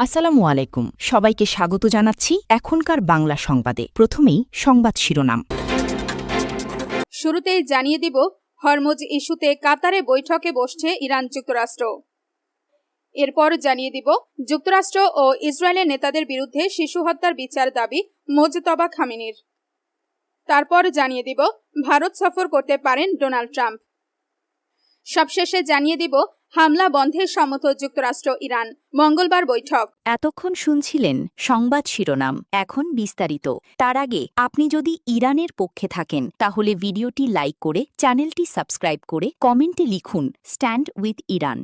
আসসালামু আলাইকুম, সবাইকে স্বাগত জানাচ্ছি এখনকার বাংলা সংবাদে। প্রথমেই সংবাদ শিরোনাম। শুরুতেই জানিয়ে দিব, হরমুজ ইস্যুতে কাতারে বৈঠকে বসছে ইরান যুক্তরাষ্ট্র। এরপর জানিয়ে দিব, যুক্তরাষ্ট্র ও ইসরায়েলের নেতাদের বিরুদ্ধে শিশু হত্যার বিচার দাবি মোজতবা খামেনির। তারপর জানিয়ে দিব, ভারত সফর করতে পারেন ডোনাল্ড ট্রাম্প। সবশেষে জানিয়ে দিব, হামলা বন্ধে সম্মত যুক্তরাষ্ট্র ইরান, মঙ্গলবার বৈঠক। এতক্ষণ শুনছিলেন সংবাদ শিরোনাম, এখন বিস্তারিত। তার আগে আপনি যদি ইরানের পক্ষে থাকেন তাহলে ভিডিওটি লাইক করে চ্যানেলটি সাবস্ক্রাইব করে কমেন্টে লিখুন স্ট্যান্ড উইথ ইরান।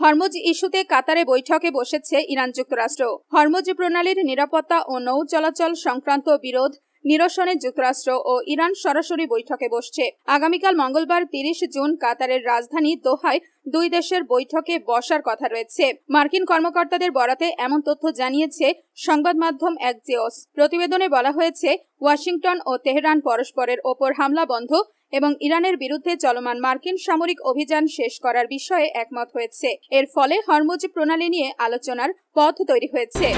হরমুজ ইস্যুতে কাতারে বৈঠকে বসেছে ইরান যুক্তরাষ্ট্র। হরমুজ প্রণালীর নিরাপত্তা ও নৌ চলাচল সংক্রান্ত বিরোধ নিরসনে যুক্তরাষ্ট্র ও ইরান সরাসরি বৈঠকে বসছে। আগামীকাল মঙ্গলবার 30 জুন কাতারের রাজধানী দোহায় দুই দেশের বৈঠকে বসার কথা রয়েছে। মার্কিন কর্মকর্তাদের বরাতে এমন তথ্য জানিয়েছে সংবাদ মাধ্যম অ্যাক্সিওস। প্রতিবেদনে বলা হয়েছে, ওয়াশিংটন ও তেহরান পরস্পরের ওপর হামলা বন্ধ এবং ইরানের বিরুদ্ধে চলমান মার্কিন সামরিক অভিযান শেষ করার বিষয়ে একমত হয়েছে। এর ফলে হরমুজ প্রণালী নিয়ে আলোচনার পথ তৈরি হয়েছে।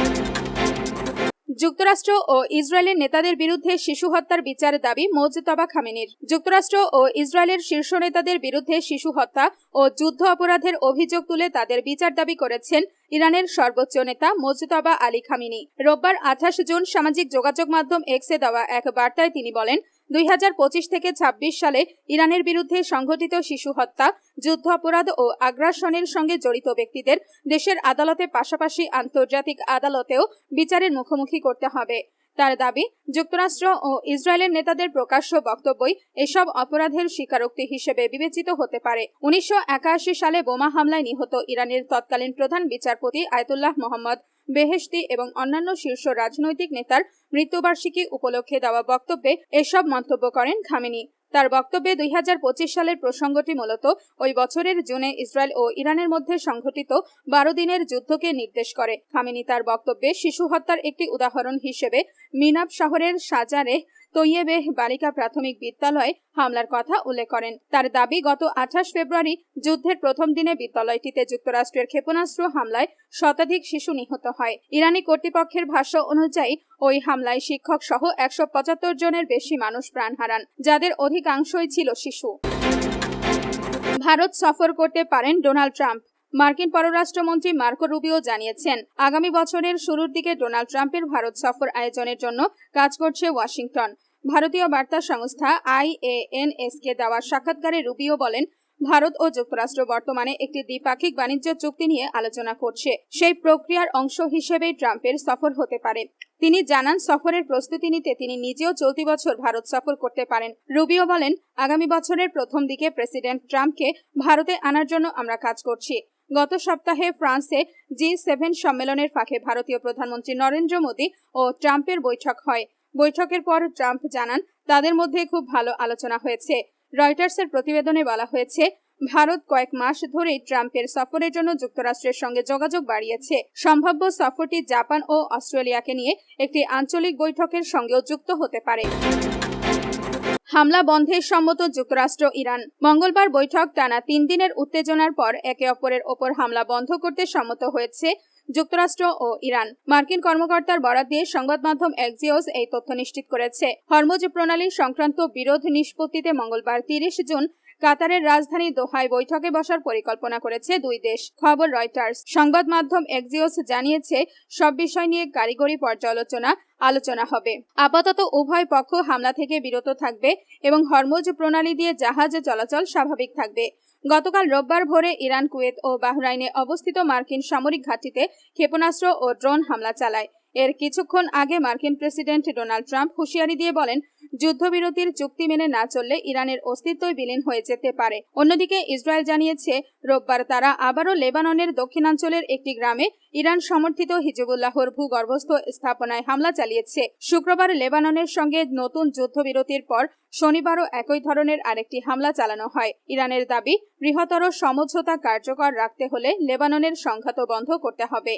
যুক্তরাষ্ট্র ও ইসরায়েলের নেতাদের বিরুদ্ধে শিশু হত্যার বিচার দাবি মোজতবা খামেনির। যুক্তরাষ্ট্র ও ইসরায়েলের শীর্ষ নেতাদের বিরুদ্ধে শিশু হত্যা ও যুদ্ধ অপরাধের অভিযোগ তুলে তাদের বিচার দাবি করেছেন ইরানের সর্বোচ্চ নেতা মোজতবা আলী খামেনি। রোববার 28 জুন সামাজিক যোগাযোগ মাধ্যম এক্সে দেওয়া এক বার্তায় তিনি বলেন, 2025 থেকে 26 সালে ইরানের বিরুদ্ধে সংঘটিত শিশু হত্যা, যুদ্ধ অপরাধ ও আগ্রাসনের সঙ্গে জড়িত ব্যক্তিদের দেশের আদালতে পাশাপাশি আন্তর্জাতিক আদালতেও বিচারের মুখোমুখি করতে হবে। তার দাবি, যুক্তরাষ্ট্র ও ইসরায়েলের নেতাদের প্রকাশ্য বক্তব্যই এসব অপরাধের স্বীকারোক্তি হিসেবে বিবেচিত হতে পারে। 1981 সালে বোমা হামলায় নিহত ইরানের তৎকালীন প্রধান বিচারপতি আয়াতুল্লাহ মোহাম্মদ বেহেশতি এবং অন্যান্য শীর্ষ রাজনৈতিক নেতার মৃত্যুবার্ষিকী উপলক্ষে দেওয়া বক্তব্যে এসব মন্তব্য করেন খামেনি। তার বক্তব্যে 2025 সালের প্রসঙ্গটি মূলত ওই বছরের জুনে ইসরায়েল ও ইরানের মধ্যে সংঘটিত 12 দিনের যুদ্ধকে নির্দেশ করে। খামেনি তার বক্তব্যে শিশু হত্যার একটি উদাহরণ হিসেবে মিনাব শহরের সাজারে তৈয়েবেহ বালিকা প্রাথমিক বিদ্যালয়ে হামলার কথা উল্লেখ করেন। তার দাবি, গত 28 ফেব্রুয়ারি যুদ্ধের প্রথম দিনে বিদ্যালয়টিতে যুক্তরাষ্ট্রের ক্ষেপণাস্ত্র হামলায় শতাধিক শিশু নিহত হয়। ইরানি কর্তৃপক্ষের ভাষ্য অনুযায়ী ওই হামলায় শিক্ষক সহ 175 জনের বেশি মানুষ প্রাণ হারান, যাদের অধিকাংশই ছিল শিশু। ভারত সফর করতে পারেন ডোনাল্ড ট্রাম্প। মার্কিন পররাষ্ট্রমন্ত্রী মার্কো রুবিও জানিয়েছেন, আগামী বছরের শুরুর দিকে ডোনাল্ড ট্রাম্পের ভারত সফর আয়োজনের জন্য কাজ করছে ওয়াশিংটন। ভারতীয় বার্তা সংস্থা IANS-কে দেওয়া সাক্ষাৎকারে রুবিও বলেন, ভারত ও যুক্তরাষ্ট্র বর্তমানে একটি দ্বিপাক্ষিক বাণিজ্য চুক্তি নিয়ে আলোচনা করছে। সেই প্রক্রিয়ার অংশ হিসেবেই ট্রাম্পের সফর হতে পারে। তিনি জানান, সফরের প্রস্তুতি নিতে তিনি নিজেও চলতি বছর ভারত সফর করতে পারেন। রুবিও বলেন, আগামী বছরের প্রথম দিকে প্রেসিডেন্ট ট্রাম্পকে ভারতে আনার জন্য আমরা কাজ করছি। গত সপ্তাহে ফ্রান্সে G7 সম্মেলনের ফাঁকে ভারতীয় প্রধানমন্ত্রী নরেন্দ্র মোদী ও ট্রাম্পের বৈঠক হয়। বৈঠকের পর ট্রাম্প জানান, তাদের মধ্যে খুব ভালো আলোচনা হয়েছে। রয়টার্সের প্রতিবেদনে বলা হয়েছে, ভারত কয়েক মাস ধরেই ট্রাম্পের সফরের জন্য যুক্তরাষ্ট্রের সঙ্গে যোগাযোগ বাড়িয়েছে। সম্ভাব্য সফরটি জাপান ও অস্ট্রেলিয়াকে নিয়ে একটি আঞ্চলিক বৈঠকের সঙ্গেও যুক্ত হতে পারে। হামলা বন্ধে সম্মত যুক্তরাষ্ট্র ইরান। মঙ্গলবার বৈঠক টানা 3 দিনের উত্তেজনার পর একে অপরের ওপর হামলা বন্ধ করতে সম্মত হয়েছে যুক্তরাষ্ট্র ও ইরান। মার্কিন কর্মকর্তার বরাত দিয়ে সংবাদ মাধ্যম অ্যাক্সিওস এই তথ্য নিশ্চিত করেছে। হরমুজ প্রণালী সংক্রান্ত বিরোধ নিষ্পত্তিতে মঙ্গলবার 30 জুন কাতারের রাজধানী দোহায় বৈঠকে বসার পরিকল্পনা করেছে দুই দেশ। খবর রয়টার্স। সংবাদ মাধ্যম অ্যাক্সিওস জানিয়েছে, সব বিষয় নিয়ে কারিগরি আলোচনা হবে। আপাতত উভয় পক্ষ হামলা থেকে বিরত থাকবে এবং হরমুজ প্রণালী দিয়ে জাহাজ চলাচল স্বাভাবিক থাকবে। গতকাল রোববার ভোরে ইরান, কুয়েত ও বাহরাইনে অবস্থিত মার্কিন সামরিক ঘাঁটিতে ক্ষেপণাস্ত্র ও ড্রোন হামলা চালায়। এর কিছুক্ষণ আগে মার্কিন প্রেসিডেন্ট ডোনাল্ড ট্রাম্প হুঁশিয়ারি দিয়ে বলেন, যুদ্ধবিরতির চুক্তি মেনে না চললে ইরানের অস্তিত্বই বিলীন হয়ে যেতে পারে। অন্যদিকে ইসরায়েল জানিয়েছে, রোববার তারা আবারও লেবাননের দক্ষিণাঞ্চলের একটি গ্রামে ইরান সমর্থিত হিজবুল্লাহর ভূগর্ভস্থ স্থাপনায় হামলা চালিয়েছে। শুক্রবার লেবাননের সঙ্গে নতুন যুদ্ধবিরতির পর শনিবারও একই ধরনের আরেকটি হামলা চালানো হয়। ইরানের দাবি, বৃহত্তর সমঝোতা কার্যকর রাখতে হলে লেবাননের সংঘাত বন্ধ করতে হবে।